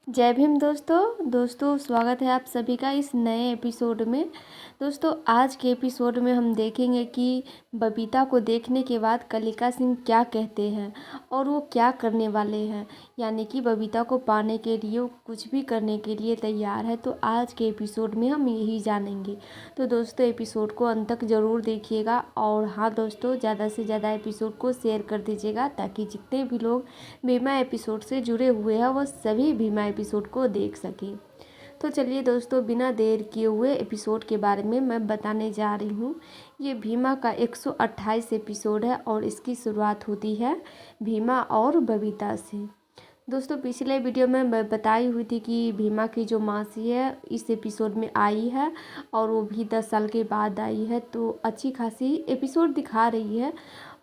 जय भीम दोस्तों स्वागत है आप सभी का इस नए एपिसोड में। दोस्तों आज के एपिसोड में हम देखेंगे कि बबीता को देखने के बाद कलिका सिंह क्या कहते हैं और वो क्या करने वाले हैं, यानी कि बबीता को पाने के लिए वो कुछ भी करने के लिए तैयार है। तो आज के एपिसोड में हम यही जानेंगे। तो दोस्तों एपिसोड को अंत तक ज़रूर देखिएगा और हाँ दोस्तों, ज़्यादा से ज़्यादा एपिसोड को शेयर कर दीजिएगा ताकि जितने भी लोग भीमा एपिसोड से जुड़े हुए हैं वो सभी भीमा एपिसोड को देख सकें। तो चलिए दोस्तों, बिना देर किए हुए एपिसोड के बारे में मैं बताने जा रही हूँ। ये भीमा का 128 एपिसोड है और इसकी शुरुआत होती है भीमा और बबीता से। दोस्तों पिछले वीडियो में मैं बताई हुई थी कि भीमा की जो मासी है इस एपिसोड में आई है और वो भी 10 साल के बाद आई है, तो अच्छी खासी एपिसोड दिखा रही है।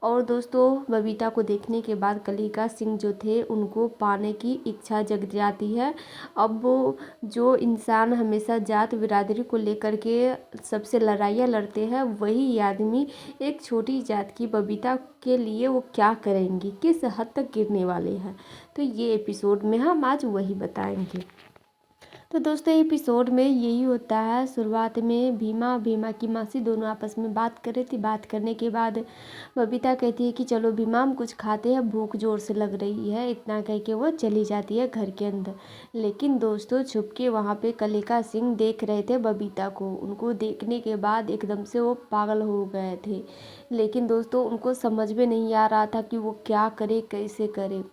और दोस्तों बबीता को देखने के बाद कलिका सिंह जो थे उनको पाने की इच्छा जग जाती है। अब वो जो इंसान हमेशा जात बिरादरी को लेकर के सबसे लड़ाइयाँ लड़ते हैं, वही आदमी एक छोटी जात की बबीता के लिए वो क्या करेंगे, किस हद तक गिरने वाले हैं, तो ये एपिसोड में हम आज वही बताएंगे। तो दोस्तों एपिसोड में यही होता है। शुरुआत में भीमा की मासी दोनों आपस में बात कर रही थी। बात करने के बाद बबीता कहती है कि चलो भीमा हम कुछ खाते हैं, भूख ज़ोर से लग रही है। इतना कह के वो चली जाती है घर के अंदर। लेकिन दोस्तों छुप के वहाँ पे कलिका सिंह देख रहे थे बबीता को। उनको देखने के बाद एकदम से वो पागल हो गए थे। लेकिन दोस्तों उनको समझ में नहीं आ रहा था कि वो क्या करे, कैसे करे।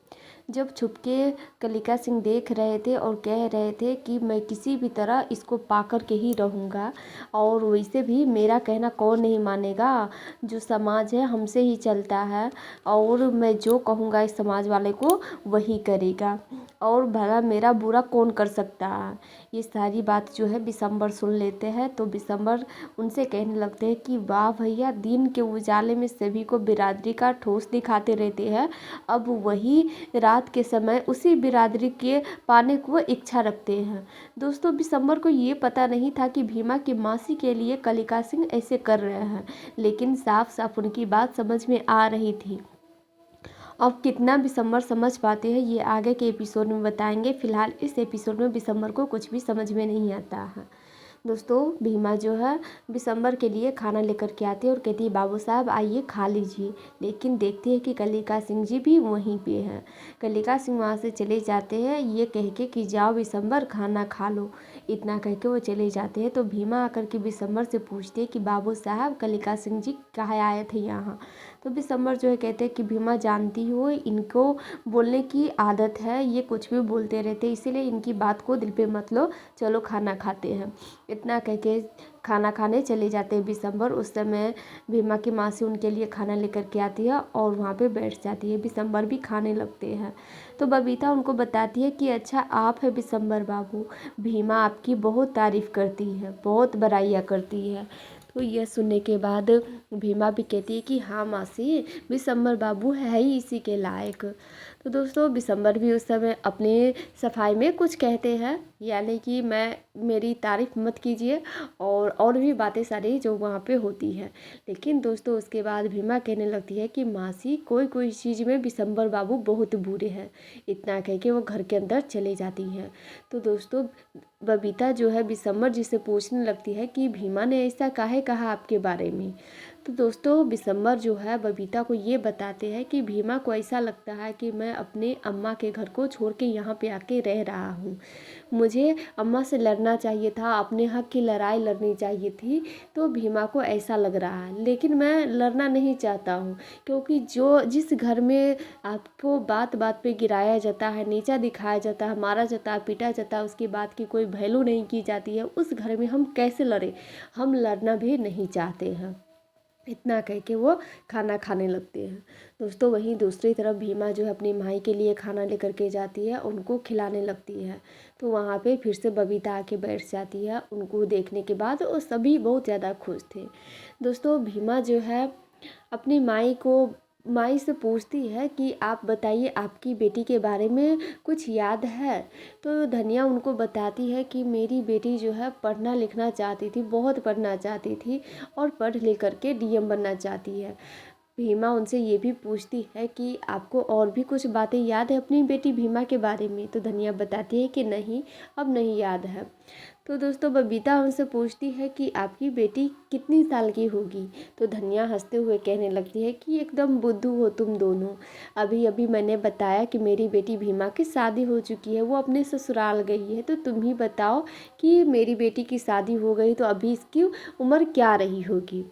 जब छुपके कलिका सिंह देख रहे थे और कह रहे थे कि मैं किसी भी तरह इसको पाकर के ही रहूँगा, और वैसे भी मेरा कहना कौन नहीं मानेगा, जो समाज है हमसे ही चलता है और मैं जो कहूँगा इस समाज वाले को वही करेगा, और भला मेरा बुरा कौन कर सकता है। ये सारी बात जो है बिशंबर सुन लेते हैं। तो बिशंबर उनसे कहने लगते हैं कि वाह भैया, दिन के उजाले में सभी को बिरादरी का ठोस दिखाते रहते हैं, अब वही रात के समय उसी बिरादरी के पाने को इच्छा रखते हैं। दोस्तों बिशंबर को ये पता नहीं था कि भीमा की मासी के लिए कलिका सिंह ऐसे कर रहे हैं, लेकिन साफ साफ उनकी बात समझ में आ रही थी। अब कितना बिशंबर समझ पाते हैं ये आगे के एपिसोड में बताएंगे। फिलहाल इस एपिसोड में बिशंबर को कुछ भी समझ में नहीं आता है। दोस्तों भीमा जो है बिशंबर के लिए खाना लेकर के आती है और कहती है बाबू साहब आइए खा लीजिए। लेकिन देखते हैं कि कलिका सिंह जी भी वहीं पे हैं। कलिका सिंह वहाँ से चले जाते हैं ये कह के कि जाओ बिशंबर खाना खा लो। इतना कह के वो चले जाते हैं। तो भीमा आकर के बिशंबर से पूछते हैं कि बाबू साहब कलिका सिंह जी काहे आए थे यहाँ। तो बिशंबर जो है कहते हैं कि भीमा जानती हो इनको बोलने की आदत है, ये कुछ भी बोलते रहते, इसीलिए इनकी बात को दिल पे मत लो, चलो खाना खाते हैं। इतना कह के खाना खाने चले जाते हैं बिशंबर। उस समय भीमा की मासी उनके लिए खाना लेकर के आती है और वहाँ पे बैठ जाती है। बिशंबर भी खाने लगते हैं। तो बबीता उनको बताती है कि अच्छा आप है बिशंबर बाबू, भीमा आपकी बहुत तारीफ़ करती है, बहुत बड़ाइयाँ करती है। तो यह सुनने के बाद भीमा भी कहती है कि हाँ मासी, बिशंबर बाबू है ही इसी के लायक। तो दोस्तों बिशंबर भी उस समय अपने सफाई में कुछ कहते हैं, यानी कि मेरी तारीफ़ मत कीजिए और भी बातें सारी जो वहाँ पे होती है। लेकिन दोस्तों उसके बाद भीमा कहने लगती है कि मासी कोई कोई चीज़ में बिशंबर बाबू बहुत बुरे हैं। इतना कह के वो घर के अंदर चले जाती है। तो दोस्तों बबीता जो है बिशंबर जी से पूछने लगती है कि भीमा ने ऐसा काहे कहा आपके बारे में। तो दोस्तों बिशंबर जो है बबीता को ये बताते हैं कि भीमा को ऐसा लगता है कि मैं अपने अम्मा के घर को छोड़ के यहाँ पे आके रह रहा हूँ, मुझे अम्मा से लड़ना चाहिए था, अपने हक की लड़ाई लड़नी चाहिए थी। तो भीमा को ऐसा लग रहा है, लेकिन मैं लड़ना नहीं चाहता हूँ, क्योंकि जिस घर में आपको बात बात पे गिराया जाता है, नीचा दिखाया जाता है, मारा जाता है, पीटा जाता है, उसकी बात की कोई वैल्यू नहीं की जाती है, उस घर में हम कैसे लड़े, हम लड़ना भी नहीं चाहते हैं। इतना कह के वो खाना खाने लगते हैं। दोस्तों वहीं दूसरी तरफ भीमा जो है अपनी माई के लिए खाना लेकर के जाती है, उनको खिलाने लगती है। तो वहाँ पे फिर से बबीता आके बैठ जाती है। उनको देखने के बाद वो सभी बहुत ज़्यादा खुश थे। दोस्तों भीमा जो है अपनी माई से पूछती है कि आप बताइए आपकी बेटी के बारे में कुछ याद है। तो धनिया उनको बताती है कि मेरी बेटी जो है पढ़ना लिखना चाहती थी, बहुत पढ़ना चाहती थी और पढ़ लिख करके डीएम बनना चाहती है। भीमा उनसे ये भी पूछती है कि आपको और भी कुछ बातें याद है अपनी बेटी भीमा के बारे में। तो धनिया बताती है कि नहीं, अब नहीं याद है। तो दोस्तों बबीता उनसे पूछती है कि आपकी बेटी कितनी साल की होगी। तो धनिया हंसते हुए कहने लगती है कि एकदम बुद्धू हो तुम दोनों। अभी अभी मैंने बताया कि मेरी बेटी भीमा की शादी हो चुकी है, वो अपने ससुराल गई है। तो तुम ही बताओ कि मेरी बेटी की शादी हो गई तो अभी इसकी उम्र क्या रही होगी।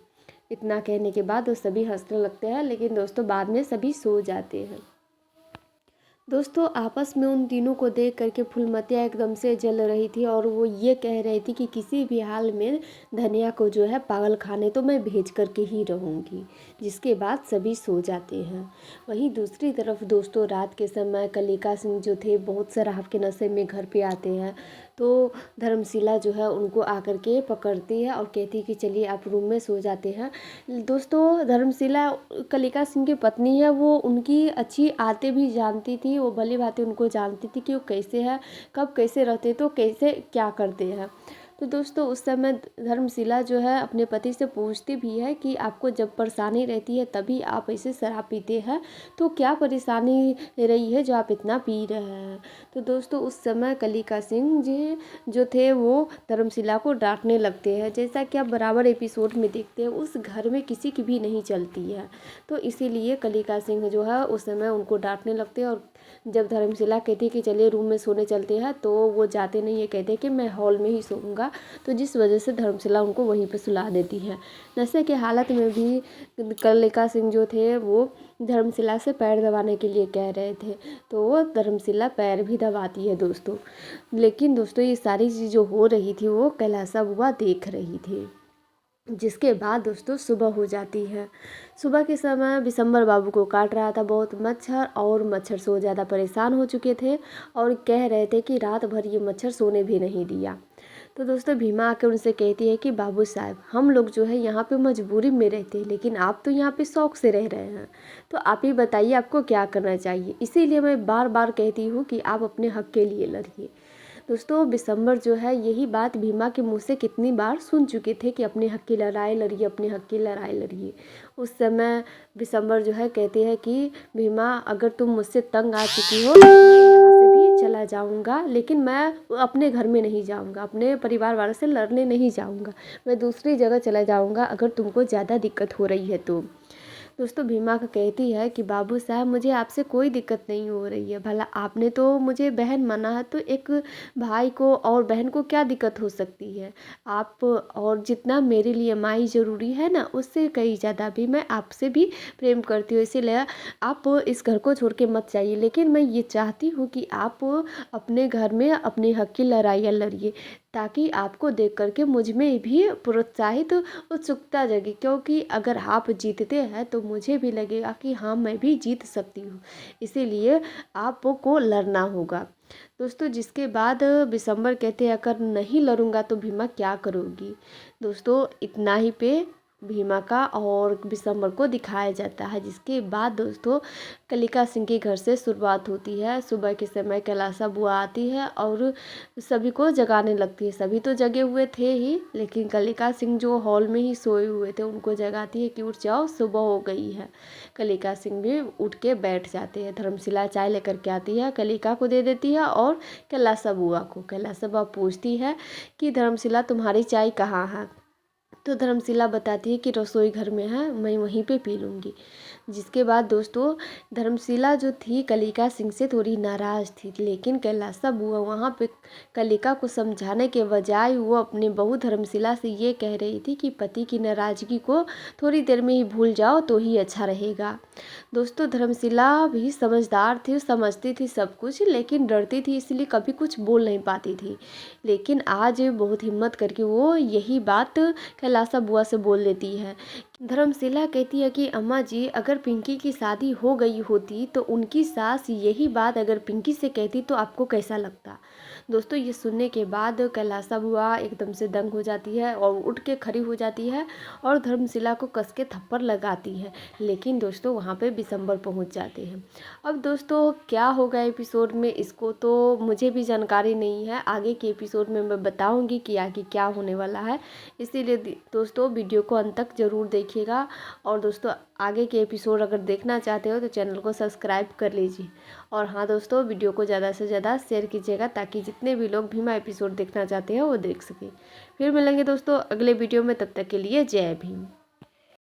इतना कहने के बाद वो सभी हंसने लगते हैं, लेकिन दोस्तों बाद में सभी सो जाते हैं। दोस्तों आपस में उन तीनों को देख करके फूलमतिया एकदम से जल रही थी और वो ये कह रही थी कि किसी भी हाल में धनिया को जो है पागल खाने तो मैं भेज करके ही रहूँगी। जिसके बाद सभी सो जाते हैं। वहीं दूसरी तरफ दोस्तों रात के समय कलिका सिंह जो थे बहुत शराब के नशे में घर पे आते हैं। तो धर्मशिला जो है उनको आकर के पकड़ती है और कहती है कि चलिए आप रूम में सो जाते हैं। दोस्तों धर्मशिला कलिका सिंह की पत्नी है, वो उनकी अच्छी आदतें भी जानती थी, वो भली भांति उनको जानती थी कि वो कैसे है, कब कैसे रहते तो कैसे क्या करते हैं। तो दोस्तों उस समय धर्मशिला जो है अपने पति से पूछती भी है कि आपको जब परेशानी रहती है तभी आप ऐसे शराब पीते हैं, तो क्या परेशानी रही है जो आप इतना पी रहे हैं। तो दोस्तों उस समय कलिका सिंह जी जो थे वो धर्मशिला को डांटने लगते हैं। जैसा कि आप बराबर एपिसोड में देखते हैं उस घर में किसी की भी नहीं चलती है, तो इसीलिए कलिका सिंह जो है उस समय उनको डांटने लगते हैं। और जब धर्मशिला कहती है कि चलिए रूम में सोने चलते हैं तो वो जाते नहीं है, कहते हैं कि मैं हॉल में ही सोऊंगा। तो जिस वजह से धर्मशिला उनको वहीं पे सुला देती है। नशे के हालत में भी कलिका सिंह जो थे वो धर्मशिला से पैर दबाने के लिए कह रहे थे, तो वो धर्मशिला पैर भी दबाती है दोस्तों। लेकिन दोस्तों ये सारी चीज़ जो हो रही थी वो कैलासा बुआ देख रही थी। जिसके बाद दोस्तों सुबह हो जाती है। सुबह के समय बिशंबर बाबू को काट रहा था बहुत मच्छर, और मच्छर से वो ज़्यादा परेशान हो चुके थे और कह रहे थे कि रात भर ये मच्छर सोने भी नहीं दिया। तो दोस्तों भीमा आकर उनसे कहती है कि बाबू साहब हम लोग जो है यहाँ पे मजबूरी में रहते हैं, लेकिन आप तो यहाँ पे शौक से रह रहे हैं, तो आप ही बताइए आपको क्या करना चाहिए। इसीलिए मैं बार बार कहती हूँ कि आप अपने हक के लिए लड़िए। दोस्तों बिशंबर जो है यही बात भीमा के मुंह से कितनी बार सुन चुके थे कि अपने हक की लड़ाई लड़िए, अपने हक की लड़ाई लड़िए। उस समय बिशंबर जो है कहते हैं कि भीमा अगर तुम मुझसे तंग आ चुकी हो तो मैं यहाँ से भी चला जाऊँगा, लेकिन मैं अपने घर में नहीं जाऊँगा, अपने परिवार वालों से लड़ने नहीं जाऊँगा, मैं दूसरी जगह चला जाऊँगा अगर तुमको ज़्यादा दिक्कत हो रही है तो। दोस्तों भीमा का कहती है कि बाबू साहब मुझे आपसे कोई दिक्कत नहीं हो रही है, भला आपने तो मुझे बहन माना है, तो एक भाई को और बहन को क्या दिक्कत हो सकती है। आप और जितना मेरे लिए माई ज़रूरी है ना, उससे कहीं ज़्यादा भी मैं आपसे भी प्रेम करती हूँ, इसीलिए आप इस घर को छोड़ के मत जाइए। लेकिन मैं ये चाहती हूँ कि आप अपने घर में अपने हक की लड़ाइयाँ लड़िए, ताकि आपको देख करके मुझ में भी प्रोत्साहित उत्सुकता जगे, क्योंकि अगर आप जीतते हैं तो मुझे भी लगेगा कि हाँ मैं भी जीत सकती हूँ, इसीलिए आपको लड़ना होगा। दोस्तों जिसके बाद बिशंबर कहते हैं अगर नहीं लड़ूंगा तो भीमा क्या करोगी। दोस्तों इतना ही पे भीमा का और बिशंबर को दिखाया जाता है। जिसके बाद दोस्तों कलिका सिंह के घर से शुरुआत होती है। सुबह के समय कैलासा बुआ आती है और सभी को जगाने लगती है। सभी तो जगे हुए थे ही, लेकिन कलिका सिंह जो हॉल में ही सोए हुए थे उनको जगाती है कि उठ जाओ सुबह हो गई है। कलिका सिंह भी उठ के बैठ जाते हैं। धर्मशिला चाय लेकर के आती है, कलिका को दे देती है और कैलासा बुआ को। कैलासा बुआ पूछती है कि धर्मशिला तुम्हारी चाय कहाँ है। तो धर्मशिला बताती है कि रसोई घर में है, मैं वहीं पे पी लूँगी। जिसके बाद दोस्तों धर्मशिला जो थी कलिका सिंह से थोड़ी नाराज़ थी, लेकिन कैलासा बुआ वहाँ पे कलिका को समझाने के बजाय वो अपने बहू धर्मशिला से ये कह रही थी कि पति की नाराज़गी को थोड़ी देर में ही भूल जाओ तो ही अच्छा रहेगा। दोस्तों धर्मशिला भी समझदार थी, समझती थी सब कुछ, लेकिन डरती थी इसलिए कभी कुछ बोल नहीं पाती थी। लेकिन आज बहुत हिम्मत करके वो यही बात कैलासा बुआ से बोल देती है। धर्मशिला कहती है कि अम्मा जी अगर पिंकी की शादी हो गई होती तो उनकी सास यही बात अगर पिंकी से कहती तो आपको कैसा लगता। दोस्तों ये सुनने के बाद कैलासा बुआ एकदम से दंग हो जाती है और उठ के खड़ी हो जाती है और धर्मशिला को कस के थप्पड़ लगाती है। लेकिन दोस्तों वहाँ पे बिशंबर पहुँच जाते हैं। अब दोस्तों क्या होगा एपिसोड में इसको तो मुझे भी जानकारी नहीं है, आगे के एपिसोड में मैं बताऊँगी कि आगे क्या होने वाला है। इसीलिए दोस्तों वीडियो को अंत तक ज़रूर देखिए। देखिएगा। और दोस्तों आगे के एपिसोड अगर देखना चाहते हो तो चैनल को सब्सक्राइब कर लीजिए। और हाँ दोस्तों, वीडियो को ज़्यादा से ज़्यादा शेयर कीजिएगा ताकि जितने भी लोग भीमा एपिसोड देखना चाहते हैं वो देख सकें। फिर मिलेंगे दोस्तों अगले वीडियो में, तब तक के लिए जय भीम।